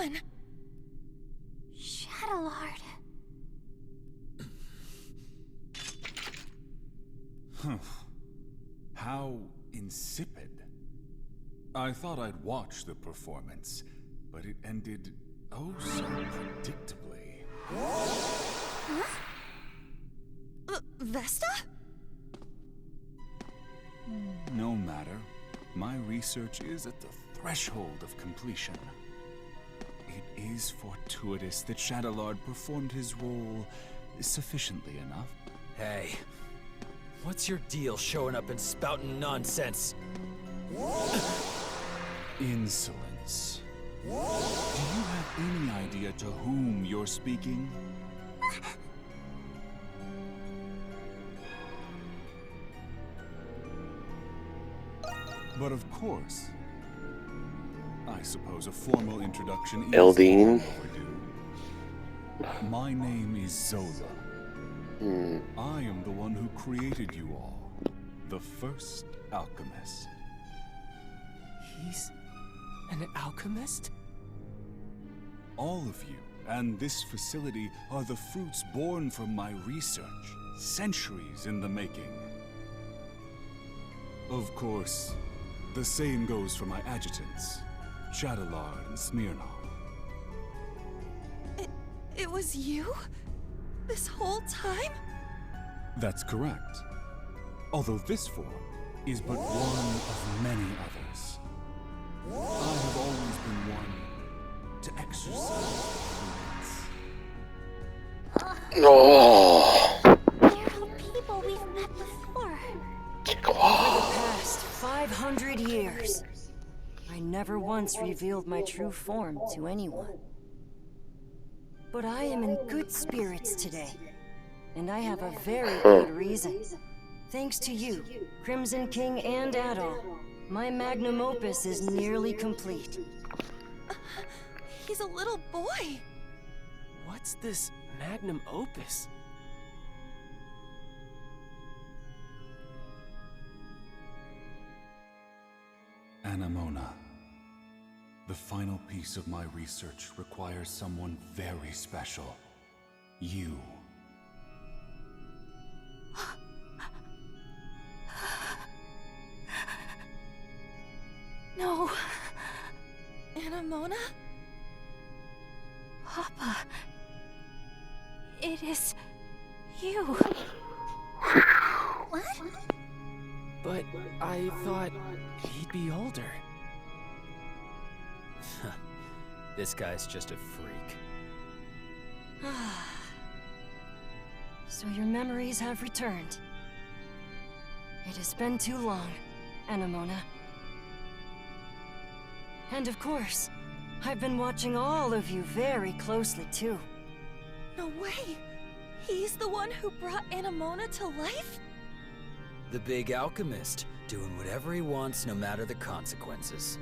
on? Shadowlord. How insipid. I thought I'd watch the performance, but it ended oh so predictably. Huh? Vesta? No matter. My research is at the threshold of completion. It is fortuitous that Shadowlord performed his role sufficiently enough. Hey, what's your deal showing up and spouting nonsense? Insolence. Do you have any idea to whom you're speaking? But of course, I suppose a formal introduction is Eldine. overdue. My name is Zola. I am the one who created you all, the first alchemist. He's an alchemist? All of you and this facility are the fruits born from my research, centuries in the making. Of course, the same goes for my adjutants, Shadowlord and Smirnov. It was you? This whole time? That's correct. Although this form is but one of many others. I have always been one to exercise prudence. Oh. They're all people we've met before. Over the past 500 years, I never once revealed my true form to anyone. But I am in good spirits today, and I have a very good reason. Thanks to you, Crimson King and Adol, my magnum opus is nearly complete. He's a little boy. What's this magnum opus? Anemona. The final piece of my research requires someone very special. You. No. Anemona? Papa. It is you. What? But I thought he'd be older. This guy's just a freak. So your memories have returned. It has been too long, Anemona. And of course, I've been watching all of you very closely too. No way. He's the one who brought Anemona to life? The big alchemist, doing whatever he wants no matter the consequences.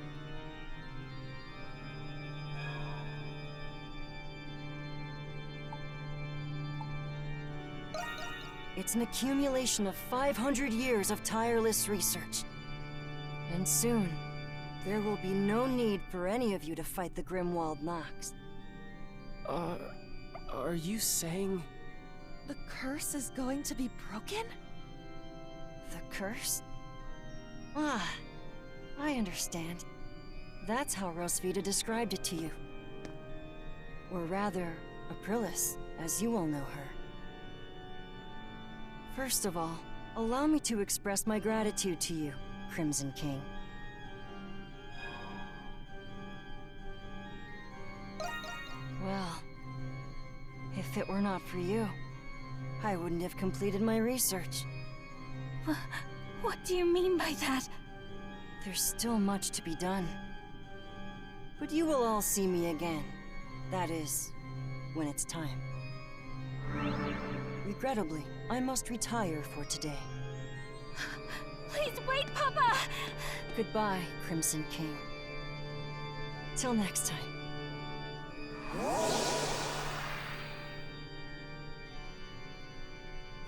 It's an accumulation of 500 years of tireless research. And soon, there will be no need for any of you to fight the Grimwald Nox. Are you saying... The curse is going to be broken? The curse? Ah, I understand. That's how Rosvita described it to you. Or rather, Aprilis, as you all know her. First of all, allow me to express my gratitude to you, Crimson King. Well, if it were not for you, I wouldn't have completed my research. What do you mean by that? There's still much to be done. But you will all see me again. That is, when it's time. Regrettably, I must retire for today. Please wait, Papa! Goodbye, Crimson King. Till next time.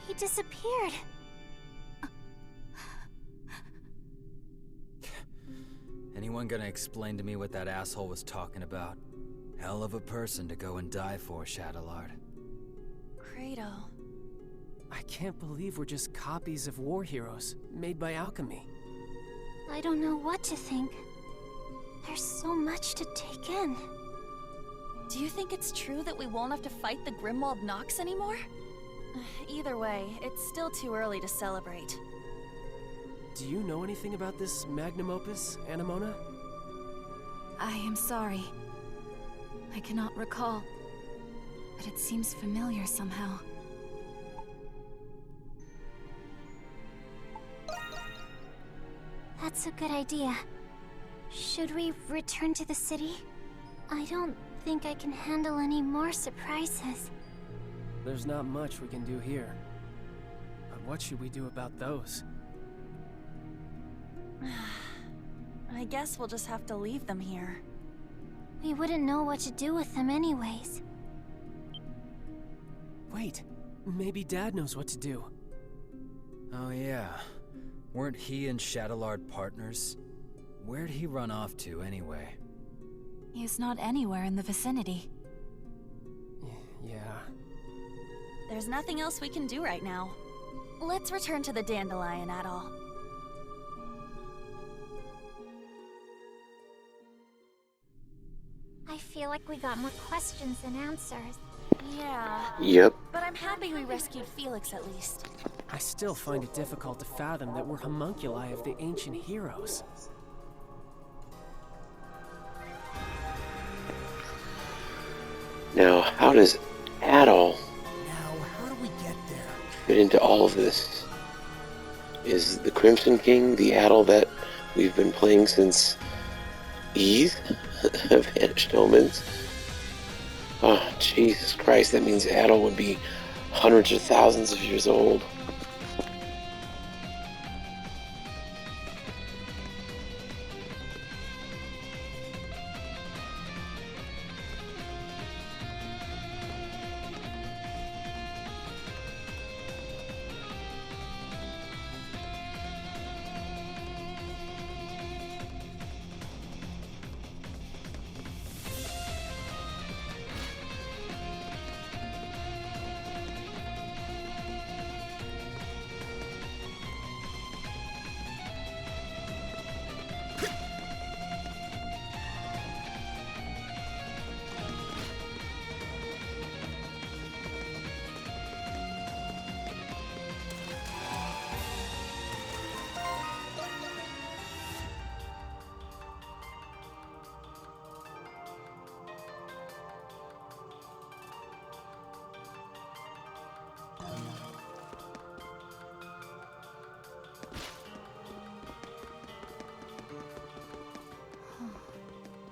He disappeared. Anyone gonna explain to me what that asshole was talking about? Hell of a person to go and die for, Shadowlord. Credo. I can't believe we're just copies of war heroes, made by alchemy. I don't know what to think. There's so much to take in. Do you think it's true that we won't have to fight the Grimwald Nox anymore? Either way, it's still too early to celebrate. Do you know anything about this magnum opus, Anemona? I am sorry. I cannot recall, but it seems familiar somehow. That's a good idea. Should we return to the city? I don't think I can handle any more surprises. There's not much we can do here. But what should we do about those? I guess we'll just have to leave them here. We wouldn't know what to do with them anyways. Wait, maybe Dad knows what to do. Oh yeah. Weren't he and Shadowlord partners? Where'd he run off to, anyway? He is not anywhere in the vicinity. Yeah. There's nothing else we can do right now. Let's return to the Dandelion Atoll. I feel like we got more questions than answers. Yeah. Yep. But I'm happy we rescued Felix at least. I still find it difficult to fathom that we're homunculi of the ancient heroes. Now, how does Adol Now, how do we get there? fit into all of this? Is the Crimson King the Adol that we've been playing since Eve of Vanished Omens? Oh, Jesus Christ, that means Adol would be hundreds or thousands of years old.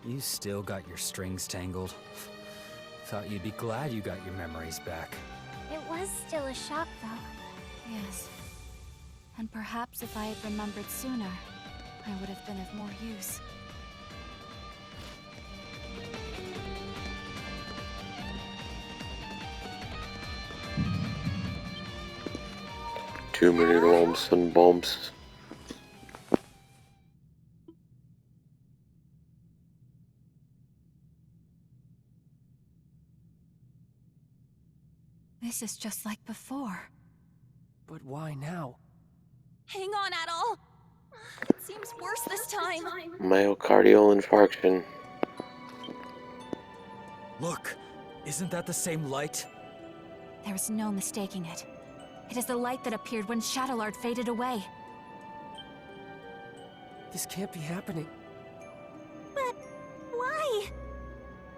You still got your strings tangled. Thought you'd be glad you got your memories back. It was still a shock, though. Yes. And perhaps if I had remembered sooner, I would have been of more use. Too many lumps and bumps. This is just like before. But why now? Hang on, Adol! It seems worse this time. Myocardial infarction. Look! Isn't that the same light? There is no mistaking it. It is the light that appeared when Shadowlord faded away. This can't be happening. But why?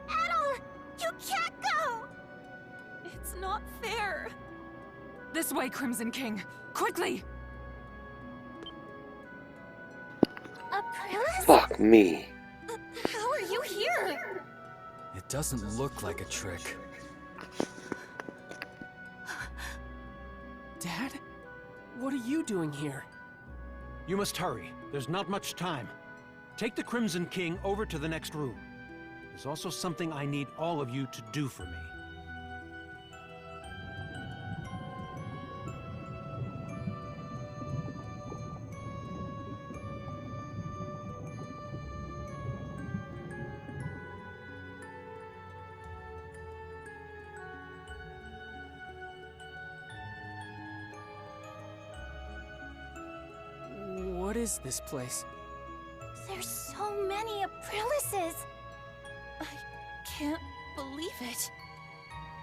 Adol, you can't go! It's not fair. This way, Crimson King! Quickly! Aprilis? Fuck me. How are you here? It doesn't look like a trick. Dad? What are you doing here? You must hurry. There's not much time. Take the Crimson King over to the next room. There's also something I need all of you to do for me. What is this place? There's so many Aprilises! I can't believe it.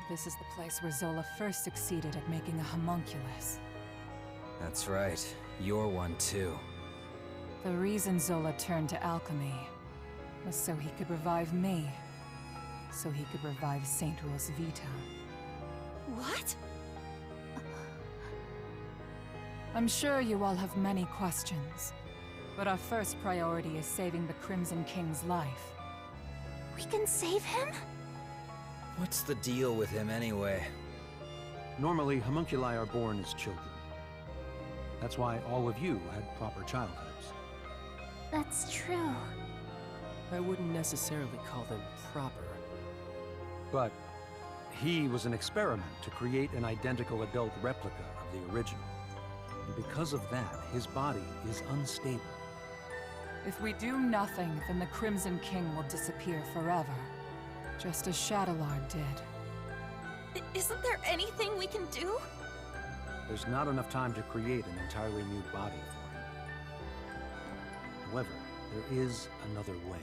This is the place where Zola first succeeded at making a homunculus. That's right. You're one too. The reason Zola turned to alchemy was so he could revive me. So he could revive Saint Rosvita. What? I'm sure you all have many questions, but our first priority is saving the Crimson King's life. We can save him? What's the deal with him anyway? Normally, homunculi are born as children. That's why all of you had proper childhoods. That's true. I wouldn't necessarily call them proper. But he was an experiment to create an identical adult replica of the original. And because of that, his body is unstable. If we do nothing, then the Crimson King will disappear forever. Just as Shadowlord did. Isn't there anything we can do? There's not enough time to create an entirely new body for him. However, there is another way.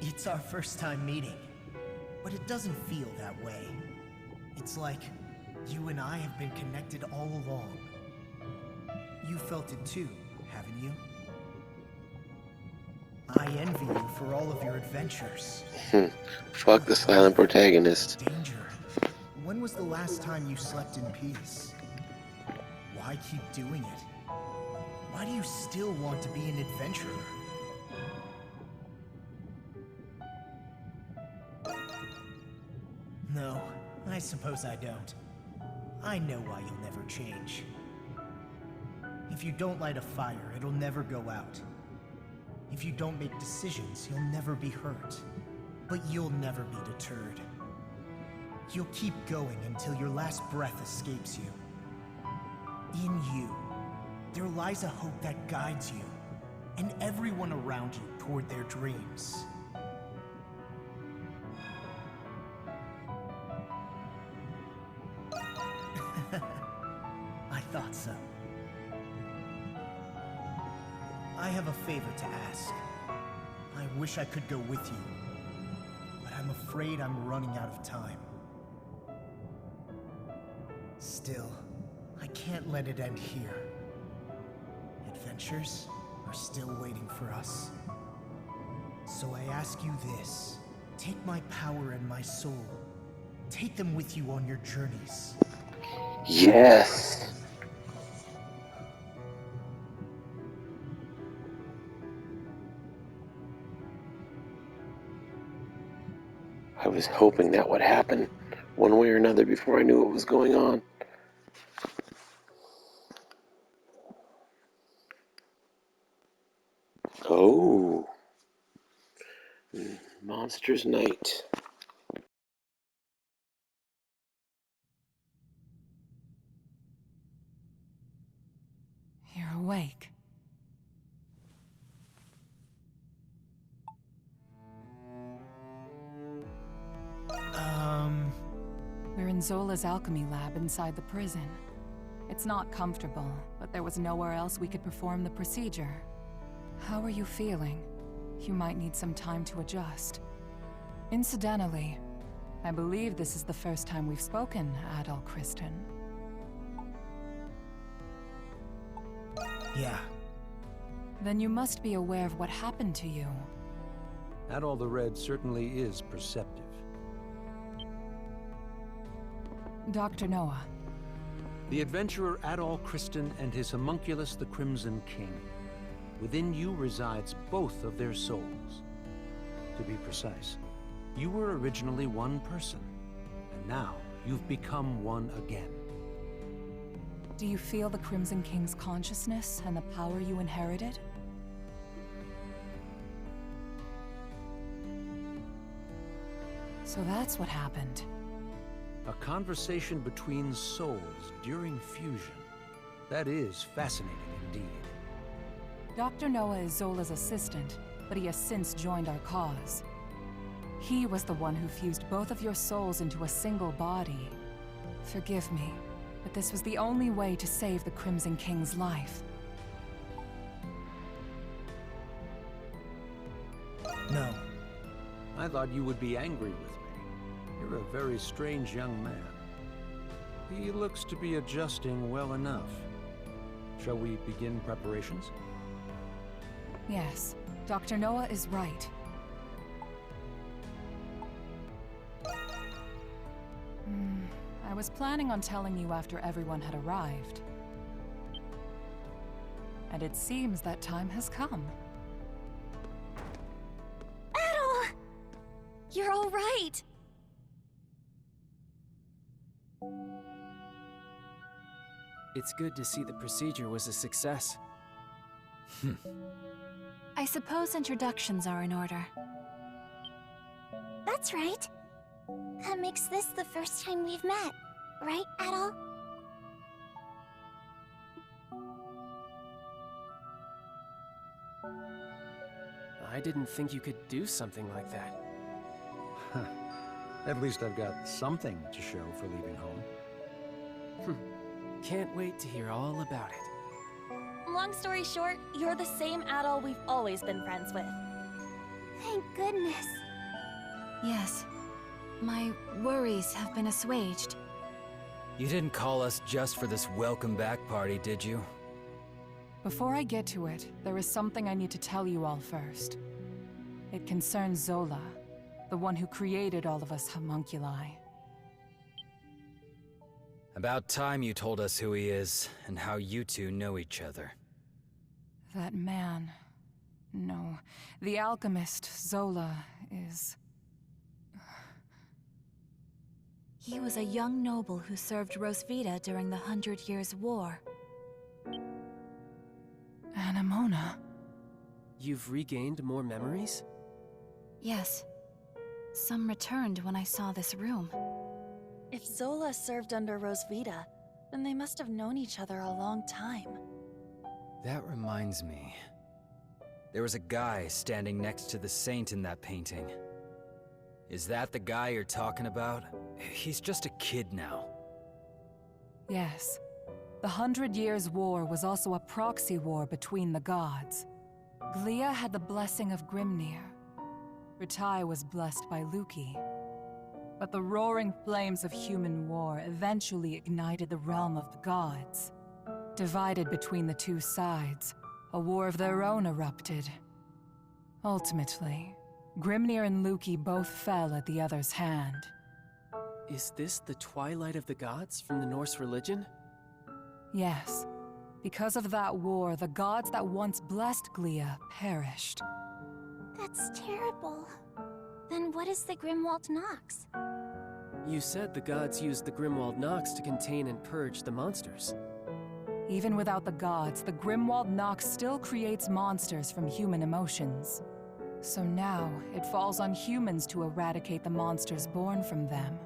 It's our first time meeting, but it doesn't feel that way. It's like you and I have been connected all along. You felt it too, haven't you? I envy you for all of your adventures. Fuck the silent protagonist. Danger. When was the last time you slept in peace? Why keep doing it? Why do you still want to be an adventurer? No, I suppose I don't. I know why you'll never change. If you don't light a fire, it'll never go out. If you don't make decisions, you'll never be hurt. But you'll never be deterred. You'll keep going until your last breath escapes you. In you, there lies a hope that guides you, and everyone around you toward their dreams. I thought so. I have a favor to ask. I wish I could go with you, but I'm afraid I'm running out of time. Still, I can't let it end here. Adventures are still waiting for us. So I ask you this. Take my power and my soul. Take them with you on your journeys. Yes. I was hoping that would happen one way or another before I knew what was going on. Oh. Monsters Night. You're awake. We're in Zola's alchemy lab inside the prison. It's not comfortable, but there was nowhere else we could perform the procedure. How are you feeling? You might need some time to adjust. Incidentally, I believe this is the first time we've spoken, Adol Kristen. Yeah. Then you must be aware of what happened to you. Adol the Red certainly is perceptive. Dr. Noah. The adventurer Adol Christen and his homunculus, the Crimson King. Within you resides both of their souls. To be precise, you were originally one person, and now you've become one again. Do you feel the Crimson King's consciousness and the power you inherited? So that's what happened. A conversation between souls during fusion. That is fascinating indeed. Dr. Noah is Zola's assistant, but he has since joined our cause. He was the one who fused both of your souls into a single body. Forgive me, but this was the only way to save the Crimson King's life. No. I thought you would be angry with me. You're a very strange young man. He looks to be adjusting well enough. Shall we begin preparations? Yes, Dr. Noah is right. I was planning on telling you after everyone had arrived. And it seems that time has come. Adol! You're all right! It's good to see the procedure was a success. I suppose introductions are in order. That's right. That makes this the first time we've met, right, Adol? I didn't think you could do something like that. At least I've got something to show for leaving home. Can't wait to hear all about it. Long story short, you're the same Adol we've always been friends with. Thank goodness. Yes. My worries have been assuaged. You didn't call us just for this welcome back party, did you? Before I get to it, there is something I need to tell you all first. It concerns Zola, the one who created all of us homunculi. About time you told us who he is, and how you two know each other. That man... No, the alchemist, Zola, is... He was a young noble who served Rosvita during the 100 Years' War. Anemona. You've regained more memories? Yes. Some returned when I saw this room. If Zola served under Rosvita, then they must have known each other a long time. That reminds me. There was a guy standing next to the saint in that painting. Is that the guy you're talking about? He's just a kid now. Yes. The 100 Years' War was also a proxy war between the gods. Glia had the blessing of Grimnir. Ritai was blessed by Luki. But the roaring flames of human war eventually ignited the realm of the gods. Divided between the two sides, a war of their own erupted. Ultimately, Grimnir and Luki both fell at the other's hand. Is this the Twilight of the Gods from the Norse religion? Yes. Because of that war, the gods that once blessed Glia perished. That's terrible. Then what is the Grimwald Nox? You said the gods used the Grimwald Nox to contain and purge the monsters. Even without the gods, the Grimwald Nox still creates monsters from human emotions. So now, it falls on humans to eradicate the monsters born from them.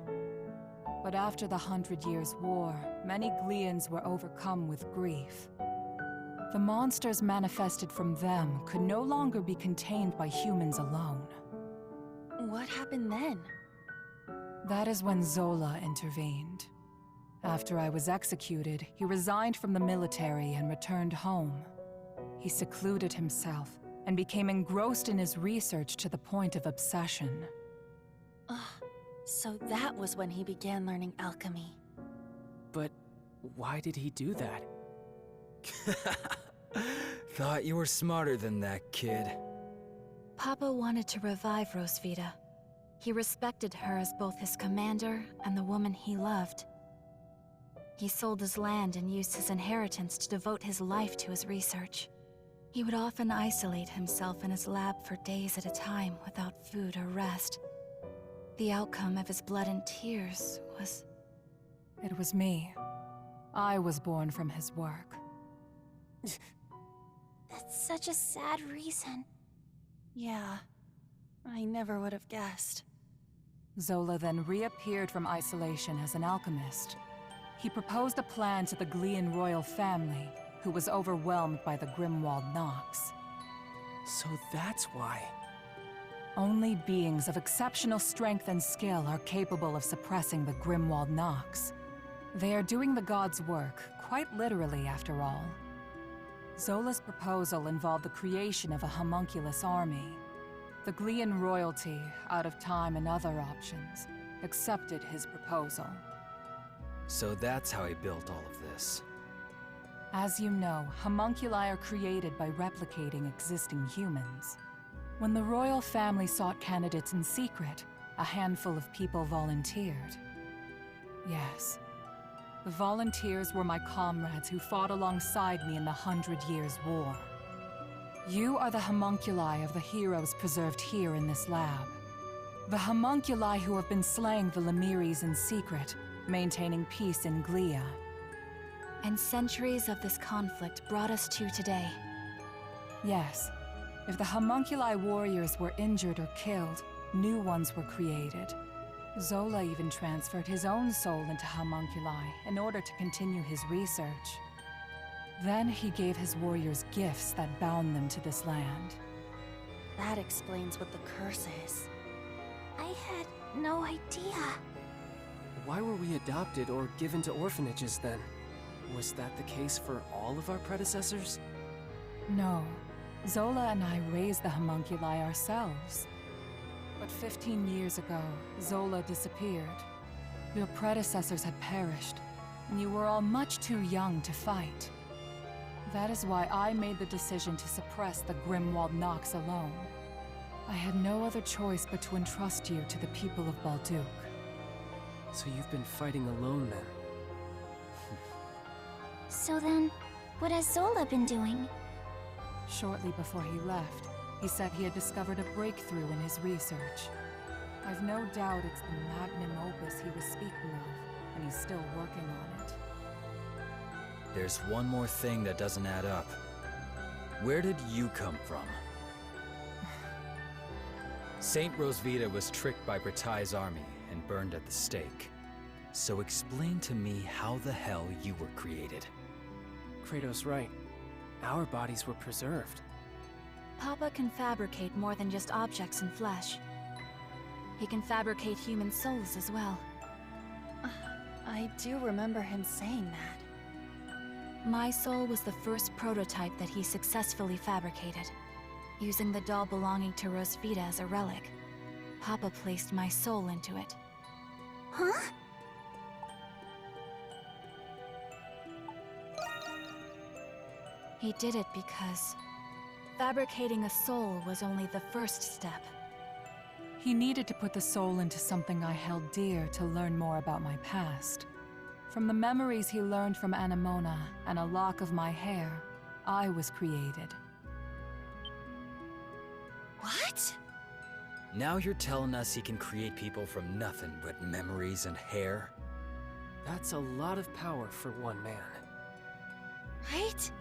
But after the 100 Years' War, many Glians were overcome with grief. The monsters manifested from them could no longer be contained by humans alone. What happened then? That is when Zola intervened. After I was executed, he resigned from the military and returned home. He secluded himself and became engrossed in his research to the point of obsession. So that was when he began learning alchemy. But why did he do that? Thought you were smarter than that, kid. Papa wanted to revive Rosvita. He respected her as both his commander and the woman he loved. He sold his land and used his inheritance to devote his life to his research. He would often isolate himself in his lab for days at a time without food or rest. The outcome of his blood and tears was... It was me. I was born from his work. That's such a sad reason. Yeah, I never would have guessed. Zola then reappeared from isolation as an alchemist. He proposed a plan to the Glean royal family, who was overwhelmed by the Grimwald Nox. So that's why. Only beings of exceptional strength and skill are capable of suppressing the Grimwald Nox. They are doing the gods' work, quite literally after all. Zola's proposal involved the creation of a homunculus army. The Glean royalty, out of time and other options, accepted his proposal. So that's how he built all of this. As you know, homunculi are created by replicating existing humans. When the royal family sought candidates in secret, a handful of people volunteered. Yes. The volunteers were my comrades who fought alongside me in the 100 Years' War. You are the homunculi of the heroes preserved here in this lab. The homunculi who have been slaying the Lemiris in secret, maintaining peace in Glia. And centuries of this conflict brought us to today. Yes. If the homunculi warriors were injured or killed, new ones were created. Zola even transferred his own soul into homunculi in order to continue his research. Then he gave his warriors gifts that bound them to this land. That explains what the curse is. I had no idea. Why were we adopted or given to orphanages then? Was that the case for all of our predecessors? No. Zola and I raised the homunculi ourselves. But 15 years ago, Zola disappeared. Your predecessors had perished, and you were all much too young to fight. That is why I made the decision to suppress the Grimwald Nox alone. I had no other choice but to entrust you to the people of Balduq. So you've been fighting alone then? So then, what has Zola been doing? Shortly before he left, he said he had discovered a breakthrough in his research. I've no doubt it's the magnum opus he was speaking of, and he's still working on it. There's one more thing that doesn't add up. Where did you come from? Saint Rosvita was tricked by Bretai's army and burned at the stake. So explain to me how the hell you were created. Kratos' right. Our bodies were preserved. Papa can fabricate more than just objects and flesh. He can fabricate human souls as well. I do remember him saying that. My soul was the first prototype that he successfully fabricated. Using the doll belonging to Rosvita as a relic, Papa placed my soul into it. Huh? He did it because fabricating a soul was only the first step. He needed to put the soul into something I held dear to learn more about my past. From the memories he learned from Anemona and a lock of my hair, I was created. What? Now you're telling us he can create people from nothing but memories and hair? That's a lot of power for one man. Right?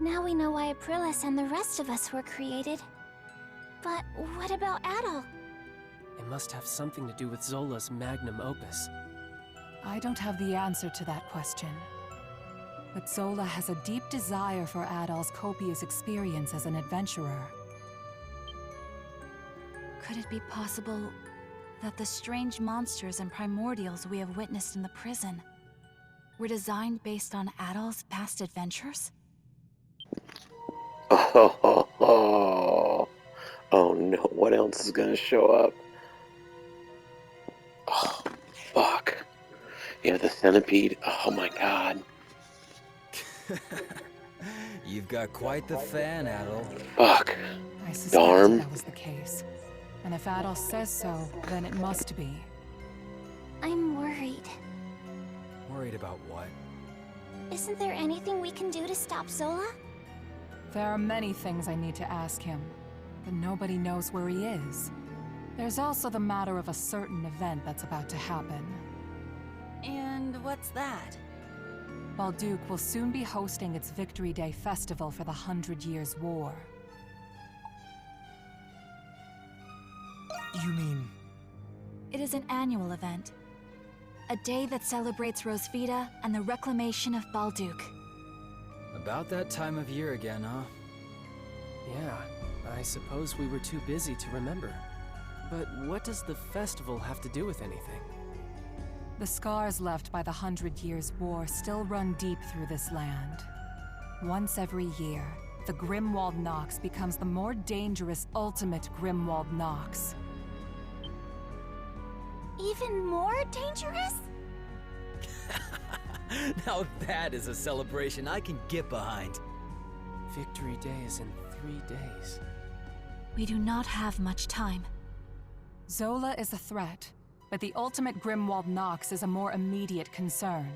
Now we know why Aprilis and the rest of us were created. But what about Adol? It must have something to do with Zola's magnum opus. I don't have the answer to that question. But Zola has a deep desire for Adol's copious experience as an adventurer. Could it be possible that the strange monsters and primordials we have witnessed in the prison were designed based on Adol's past adventures? Oh no, what else is gonna show up? Oh, fuck. Yeah, the centipede. Oh my god. You've got quite the fan, Adol. Fuck. I suspected Darn. that was the case. And if Adol says so, then it must be. I'm worried. Worried about what? Isn't there anything we can do to stop Zola? There are many things I need to ask him, but nobody knows where he is. There's also the matter of a certain event that's about to happen. And what's that? Balduke will soon be hosting its Victory Day festival for the 100 Years' War. You mean... It is an annual event. A day that celebrates Rosvita and the reclamation of Balduke. About that time of year again, huh? Yeah, I suppose we were too busy to remember. But what does the festival have to do with anything? The scars left by the 100 Years' War still run deep through this land. Once every year, the Grimwald Nox becomes the more dangerous ultimate Grimwald Nox. Even more dangerous? Now that is a celebration I can get behind. Victory Day is in 3 days. We do not have much time. Zola is a threat, but the ultimate Grimwald Nox is a more immediate concern.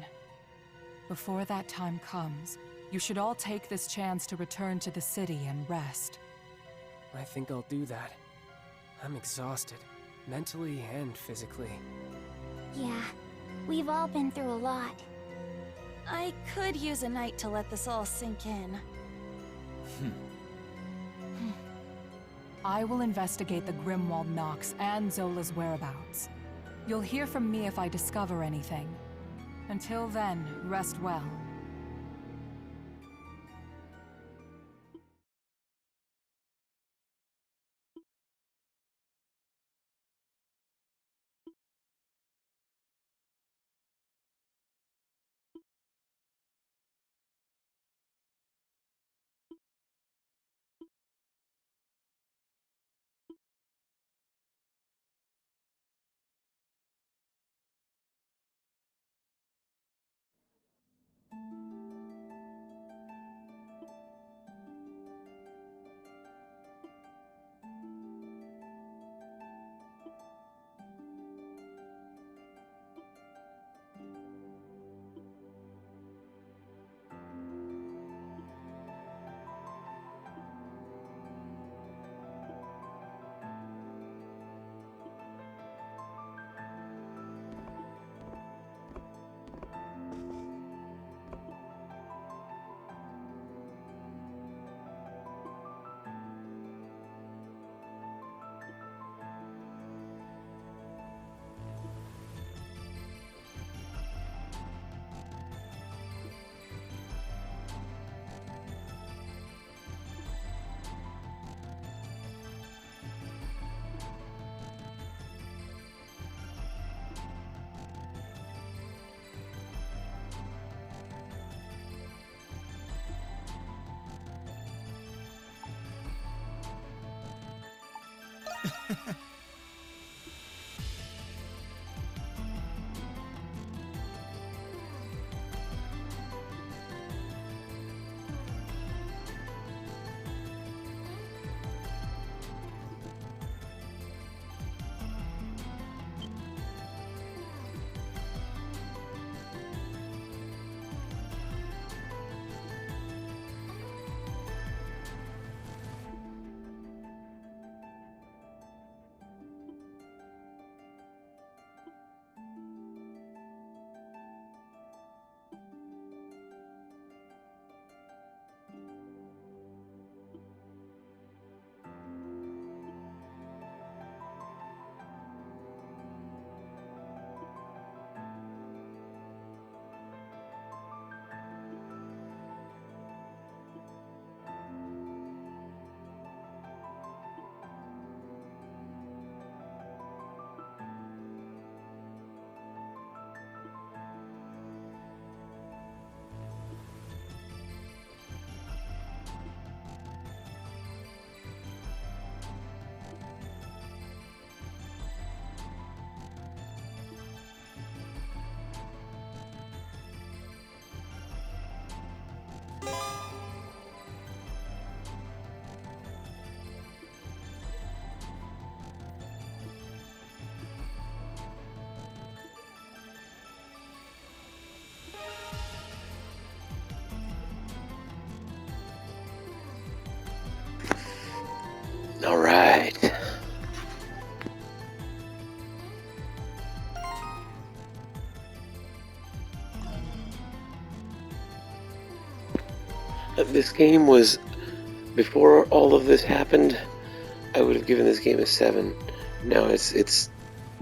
Before that time comes, you should all take this chance to return to the city and rest. I think I'll do that. I'm exhausted, mentally and physically. Yeah, we've all been through a lot. I could use a night to let this all sink in. I will investigate the Grimwald Nox and Zola's whereabouts. You'll hear from me if I discover anything. Until then, rest well. this game was, before all of this happened, I would have given this game a 7. Now it's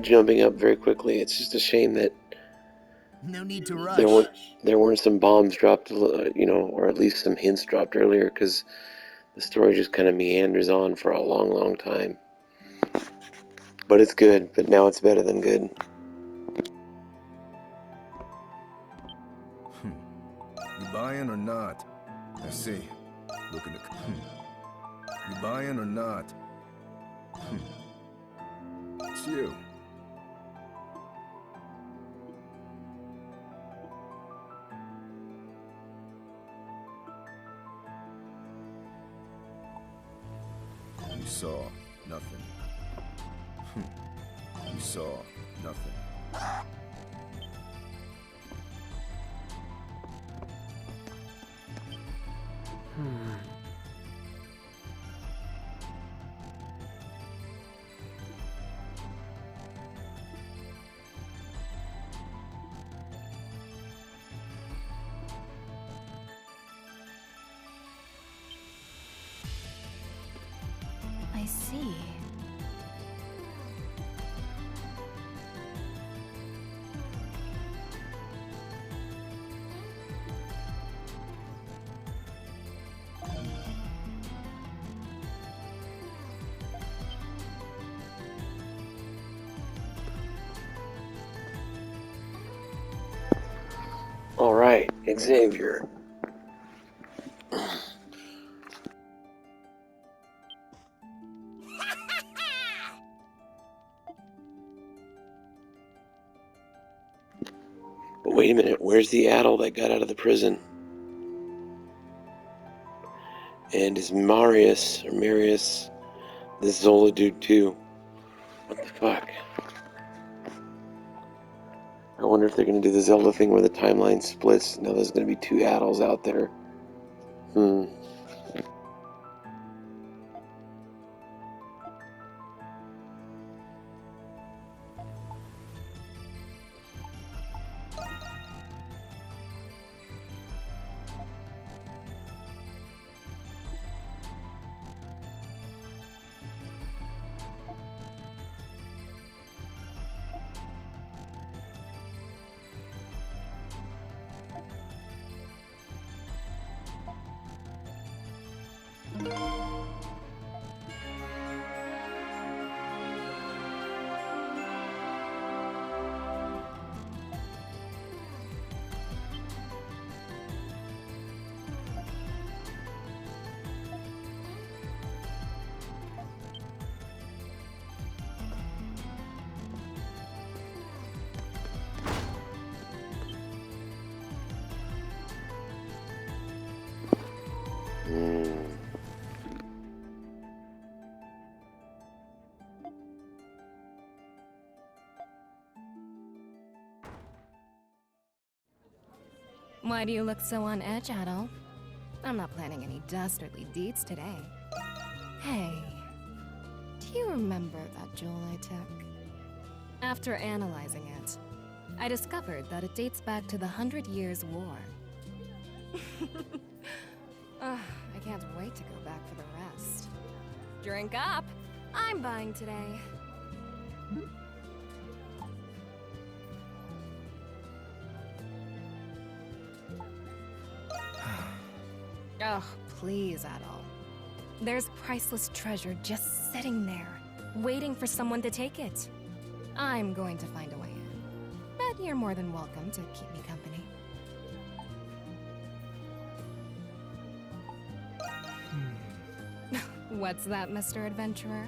jumping up very quickly. It's just a shame that No need to rush. there weren't some bombs dropped, or at least some hints dropped earlier, because the story just kind of meanders on for a long, long time. But it's good, but now it's better than good. You buying or not? I see. Looking to... You buying or not? It's you. You saw nothing. You saw nothing. I see. All right, Xavier. But wait a minute, where's the Adel that got out of the prison? And is Marius this Zola dude too? What the fuck? I wonder if they're gonna do the Zelda thing where the timeline splits. Now there's gonna be 2 Adels out there. Why do you look so on edge, Adel? I'm not planning any dastardly deeds today. Hey, do you remember that jewel I took? After analyzing it, I discovered that it dates back to the 100 Years' War. I can't wait to go back for the rest. Drink up! I'm buying today. Oh, please, Adol. There's priceless treasure just sitting there, waiting for someone to take it. I'm going to find a way in. But you're more than welcome to keep me company. What's that, Mr. Adventurer?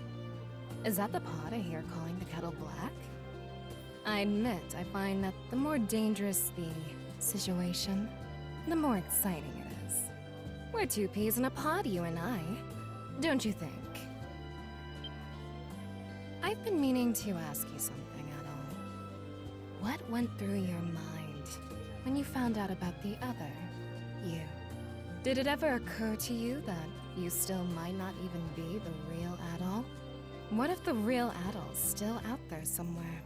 Is that the pot I hear calling the kettle black? I admit I find that the more dangerous the situation, the more exciting it is. We're 2 peas in a pod, you and I. Don't you think? I've been meaning to ask you something, Adol. What went through your mind when you found out about the other you? Did it ever occur to you that you still might not even be the real Adol? What if the real Adol's still out there somewhere?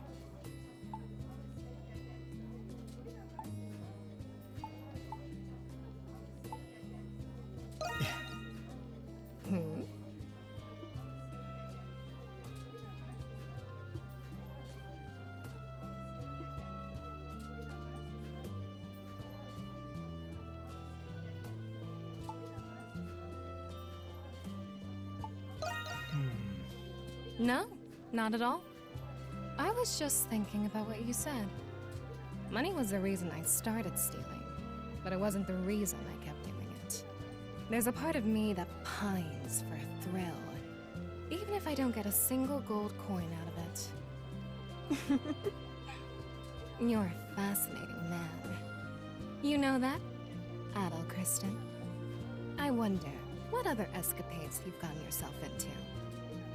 No, not at all. I was just thinking about what you said. Money was the reason I started stealing, but it wasn't the reason I kept doing it. There's a part of me that pines for a thrill, even if I don't get a single gold coin out of it. You're a fascinating man. You know that, Adol Kristen? I wonder what other escapades you've gotten yourself into.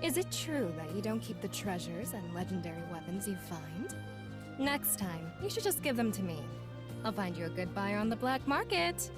Is it true that you don't keep the treasures and legendary weapons you find? Next time, you should just give them to me. I'll find you a good buyer on the black market.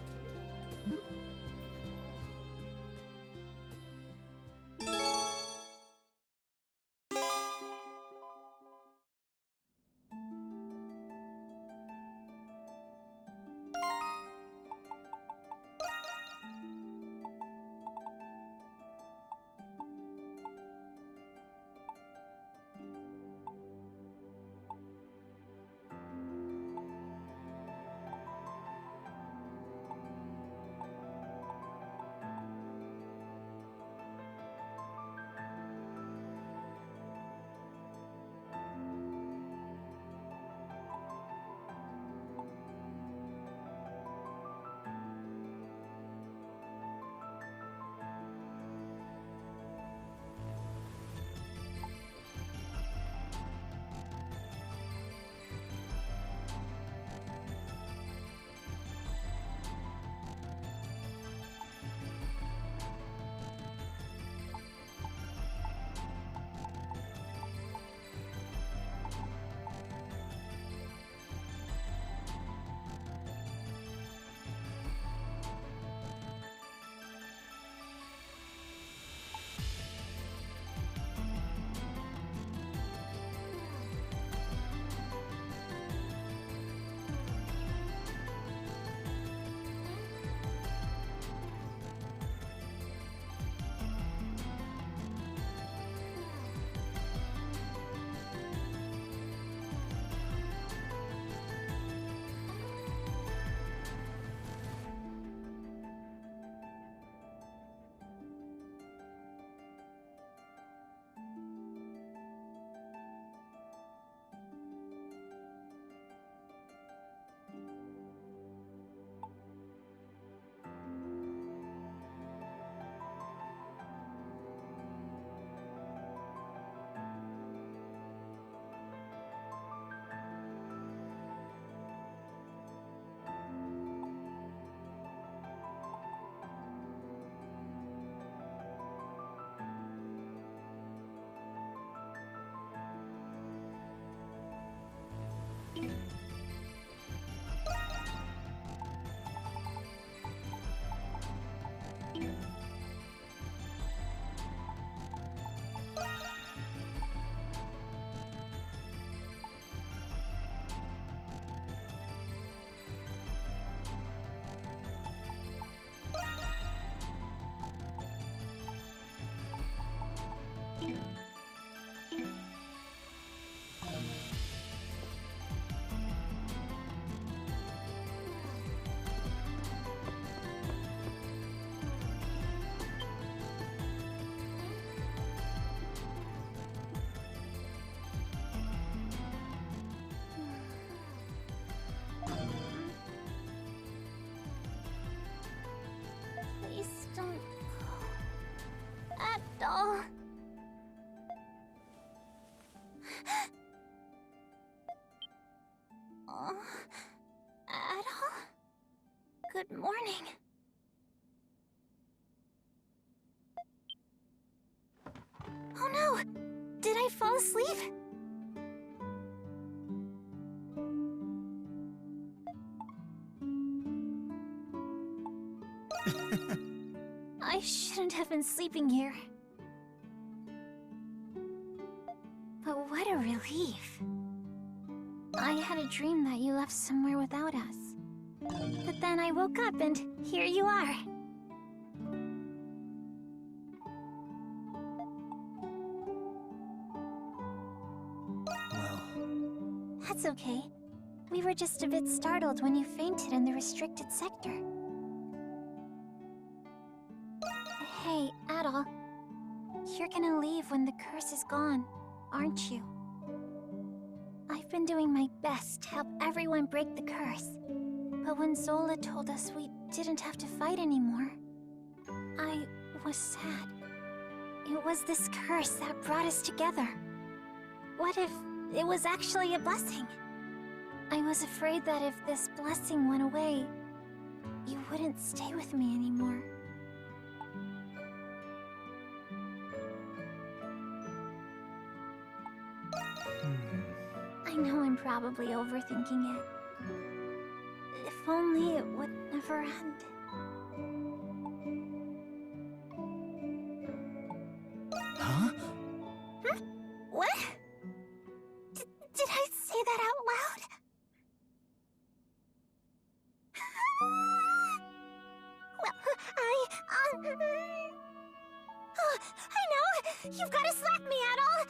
Please don't go. Adol. Adol? Good morning. Oh no! Did I fall asleep? I shouldn't have been sleeping here. But what a relief. I had a dream that you left somewhere without us. But then I woke up and here you are. Well, That's okay. We were just a bit startled when you fainted in the restricted sector. Hey, Adol. You're gonna leave when the curse is gone, aren't you? I've been doing my best to help everyone break the curse. But when Zola told us we didn't have to fight anymore, I was sad. It was this curse that brought us together. What if it was actually a blessing? I was afraid that if this blessing went away, you wouldn't stay with me anymore. I know I'm probably overthinking it. If only it would never end. Huh? What? Did I say that out loud? Well, oh, I know! You've got to slap me, Adol!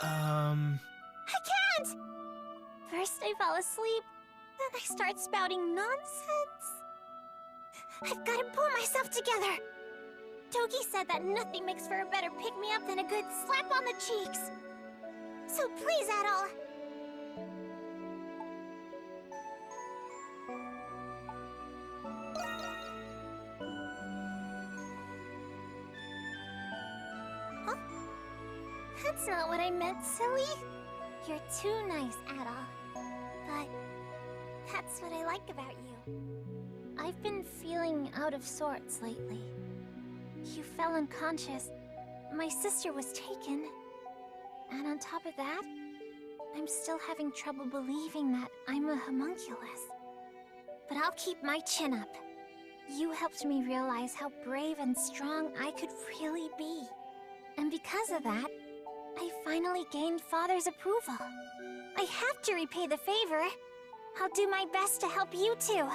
I can't! First I fall asleep, then I start spouting nonsense. I've got to pull myself together. Togi said that nothing makes for a better pick-me-up than a good slap on the cheeks. So please, Adol. Huh? That's not what I meant, silly. You're too nice, Adol. But that's what I like about you. I've been feeling out of sorts lately. You fell unconscious. My sister was taken. And on top of that, I'm still having trouble believing that I'm a homunculus. But I'll keep my chin up. You helped me realize how brave and strong I could really be. And because of that, I finally gained Father's approval. I have to repay the favor. I'll do my best to help you too.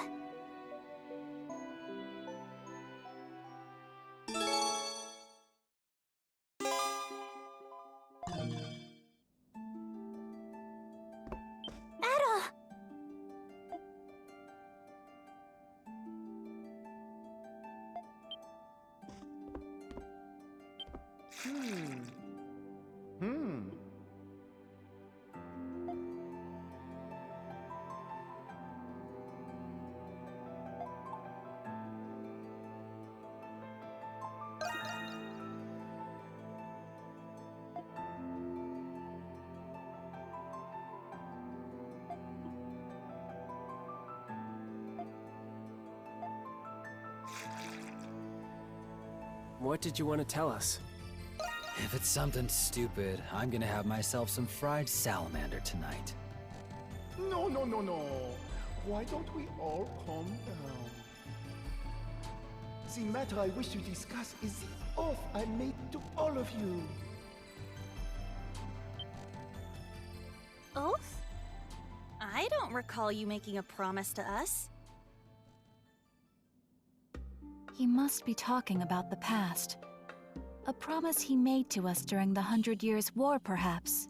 Adol! What did you want to tell us? If it's something stupid, I'm gonna have myself some fried salamander tonight. No, no, no, no. Why don't we all calm down? The matter I wish to discuss is the oath I made to all of you. Oath? I don't recall you making a promise to us. He must be talking about the past. A promise he made to us during the 100 Years' War, perhaps.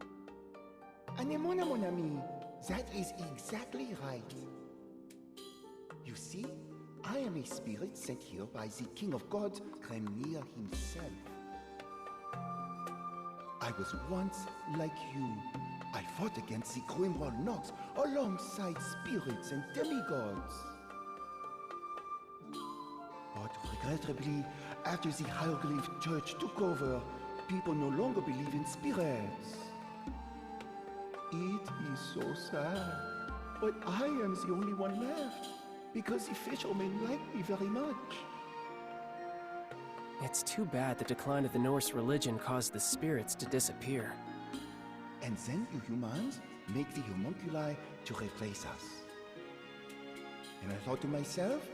Anemona, mon ami. That is exactly right. You see, I am a spirit sent here by the King of Gods, Kremnir himself. I was once like you. I fought against the Grimwald Nox alongside spirits and demigods. But regrettably, after the Hieroglyph Church took over, people no longer believe in spirits. It is so sad. But I am the only one left, because the fishermen like me very much. It's too bad the decline of the Norse religion caused the spirits to disappear. And then you humans make the homunculi to replace us. And I thought to myself,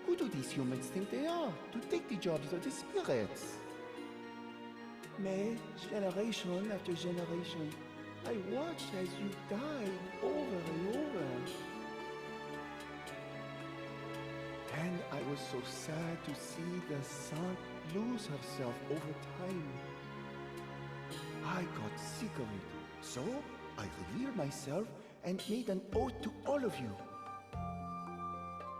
who do these humans think they are to take the jobs of the spirits? Mais, generation after generation, I watched as you died over and over. And I was so sad to see the saint lose herself over time. I got sick of it, so I revealed myself and made an oath to all of you.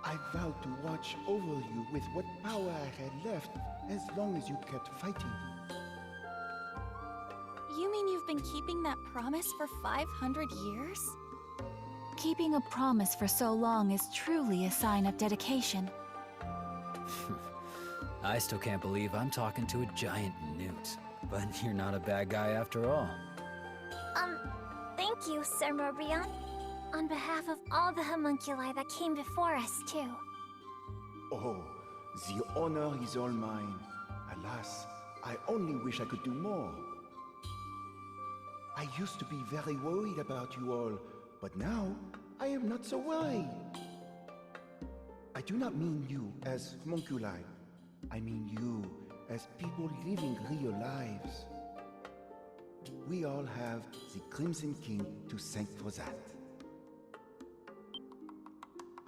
I vowed to watch over you with what power I had left as long as you kept fighting. You mean you've been keeping that promise for 500 years? Keeping a promise for so long is truly a sign of dedication. I still can't believe I'm talking to a giant newt. But you're not a bad guy after all. Thank you, Sir Morbihan. On behalf of all the homunculi that came before us, too. Oh, the honor is all mine. Alas, I only wish I could do more. I used to be very worried about you all, but now I am not so worried. I do not mean you as homunculi. I mean you as people living real lives. We all have the Crimson King to thank for that.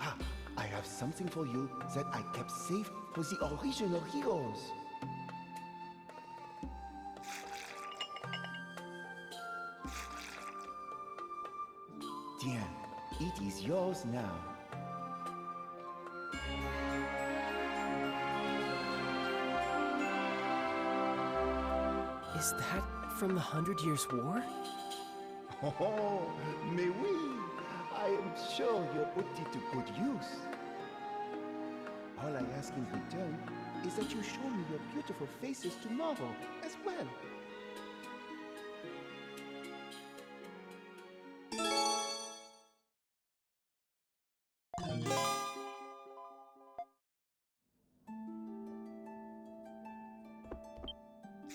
Ah, I have something for you that I kept safe for the original heroes. Tiens, it is yours now. Is that from the 100 Years' War? Oh, mais oui! I am sure you put it to good use. All I ask in return is that you show me your beautiful faces tomorrow as well.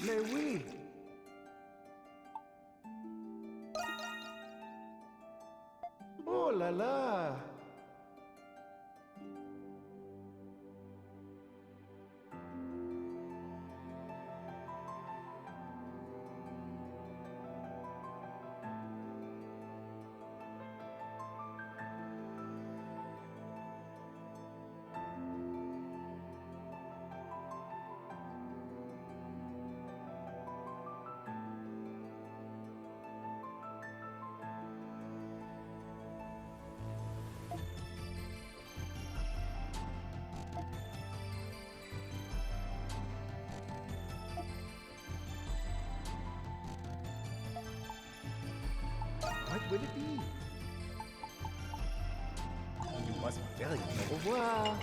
Mais oui! Oh là là! What will it be? You must be very au revoir.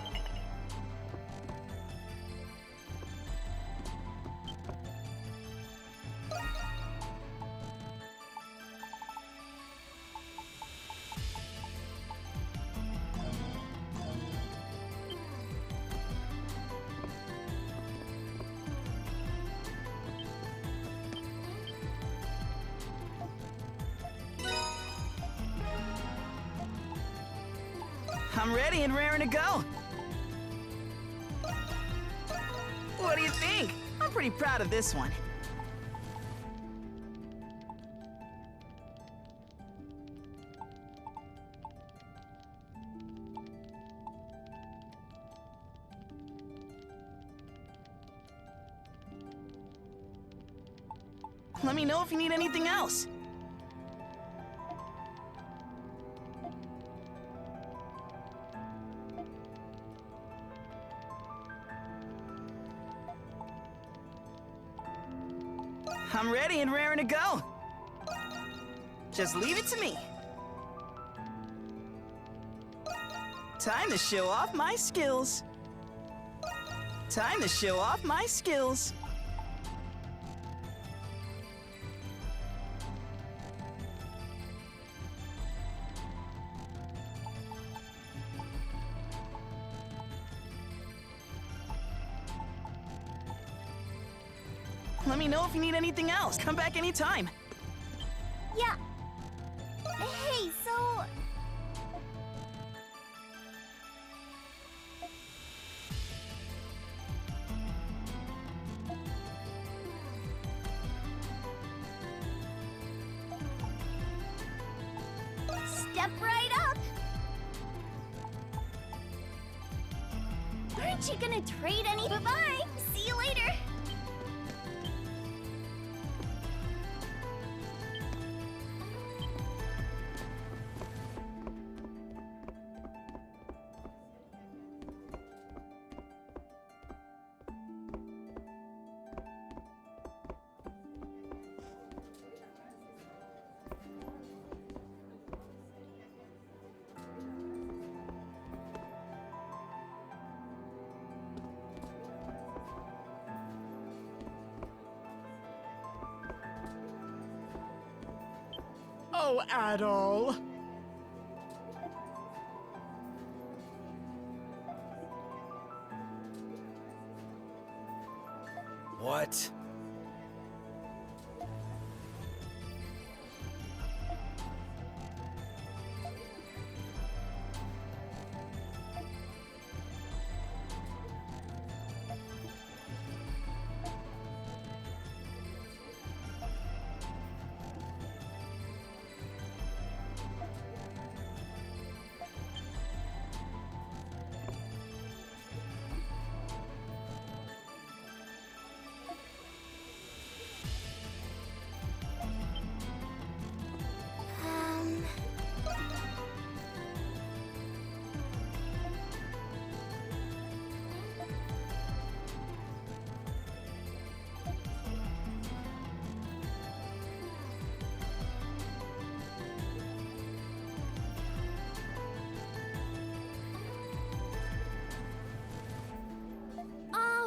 I'm ready and raring to go. What do you think? I'm pretty proud of this one. Let me know if you need anything else. I'm ready and raring to go. Just leave it to me. Time to show off my skills. Time to show off my skills. Let me know if you need anything else. Come back anytime. Yeah. Hey, so... Step right up! Aren't you gonna trade any? Bye-bye! See you later! go, Adol! What?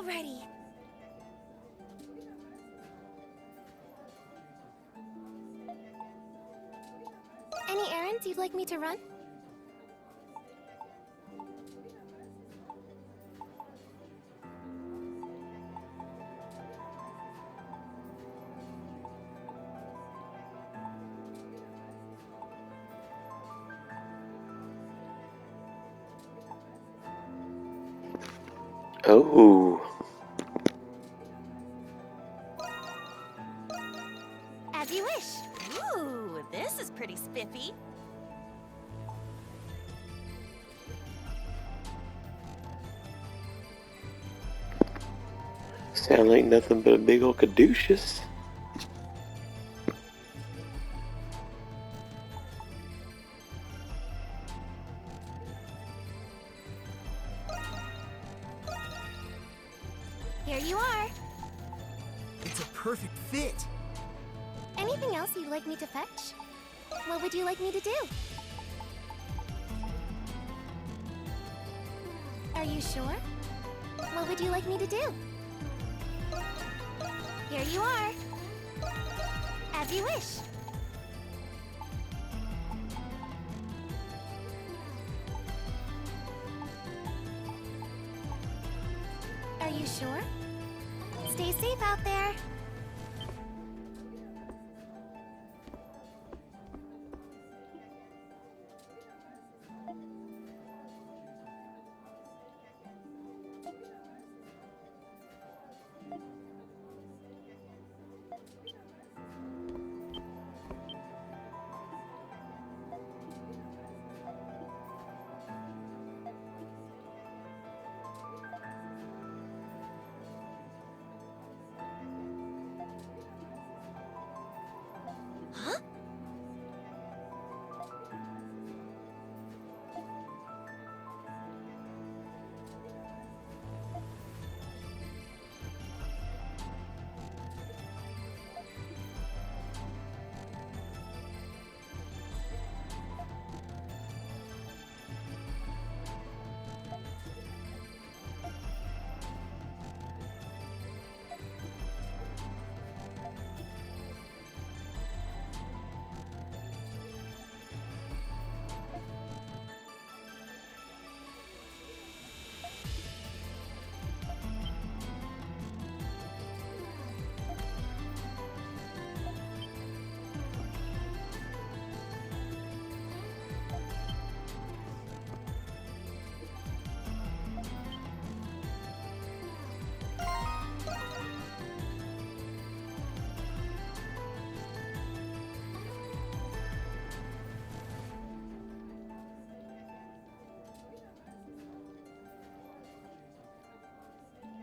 Alrighty. Any errands you'd like me to run? Oh. As you wish. Ooh, this is pretty spiffy. Sound like nothing but a big old caduceus. Here you are. It's a perfect fit. Anything else you'd like me to fetch? What would you like me to do? Are you sure? What would you like me to do? Here you are. As you wish. Are you sure? Stay safe out there.